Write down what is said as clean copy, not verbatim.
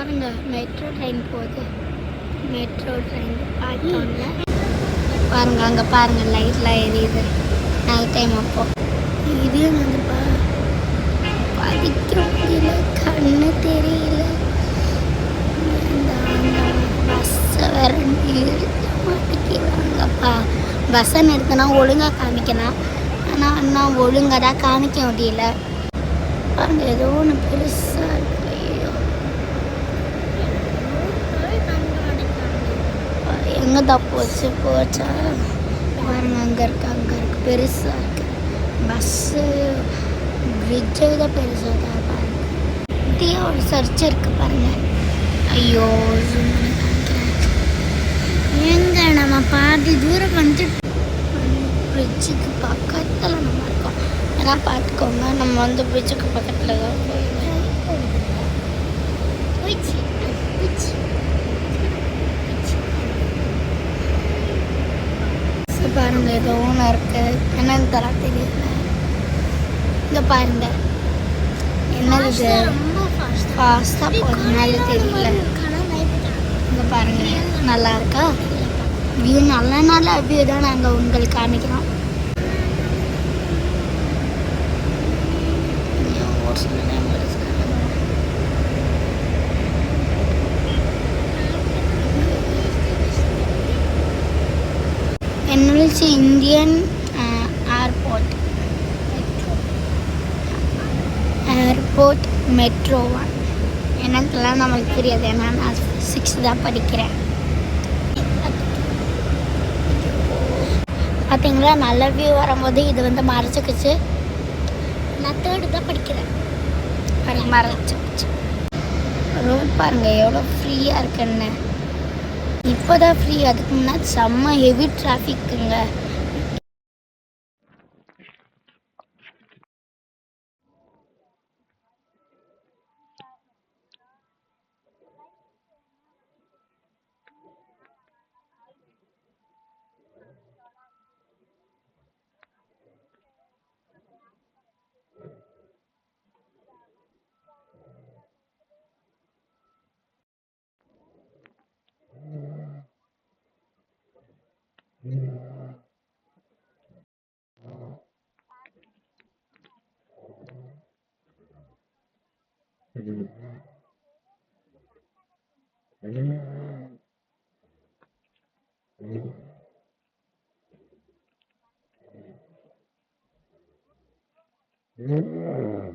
பாருங்க metro train போகுது. Metro train பார்த்தோம்ல பாருங்க, அங்கே பாருங்க லைட்லாம் எரியுது நைட் டைம். அப்போ இதே வந்து படிக்க முடியல, கண்ணு தெரியல. பஸ்ஸை வேற நிறுத்த மாட்டேங்கிறாங்கப்பா. பஸ்ஸை நிறுத்தினா ஒழுங்காக காமிக்கலாம், ஆனால் இன்னும் ஒழுங்காக தான் காமிக்க முடியல. பாருங்க ஏதோ ஒன்று பெருசாக இருக்கு. ஐயோ எங்கே தான் போச்சா பாருங்க. அங்கே இருக்கு பெருசாக இருக்கு பஸ்ஸு. பிரிட்ஜை விட பெருசாக தான் பாருங்க. இப்படியே ஒரு சர்ச் இருக்கு பாருங்க. ஐயோ எங்க நம்ம பாதி தூரம் வந்து பிரிட்ஜுக்கு பக்கத்தில் நம்ம இருக்கோம். ஏன்னா பார்த்துக்கோங்க, நம்ம வந்து பிரிட்ஜுக்கு பக்கத்தில் தான் பாருங்க. ஏதோ ஒன்று இருக்கு, என்னன்னு தர தெரியல. இங்கே பாருங்க என்னது ஃபாஸ்ட்டாக போகிறதுனால தெரியல. இங்கே பாருங்க நல்லா இருக்கா வியூ. நல்ல வியூ தான் நாங்கள் உங்களுக்கு காமிக்கிறோம். NLC இந்தியன் ஏர்போர்ட் மெட்ரோ 1 என்னக்கெல்லாம் நம்மளுக்கு தெரியாது, ஏன்னா நான் 6 தான் படிக்கிறேன். பார்த்தீங்களா நல்ல வியூ வரும்போது இது வந்து மறைச்சிக்கிச்சு. நான் 3rd தான் படிக்கிறேன். மறைச்சிக்கிச்சு. ரோட் பாருங்க எவ்வளோ ஃப்ரீயாக இருக்குன்னு. இப்போ தான் ஃப்ரீ, அதுக்கு முன்னாடி செம்ம ஹெவி டிராஃபிக்குங்க. Mm-hmm.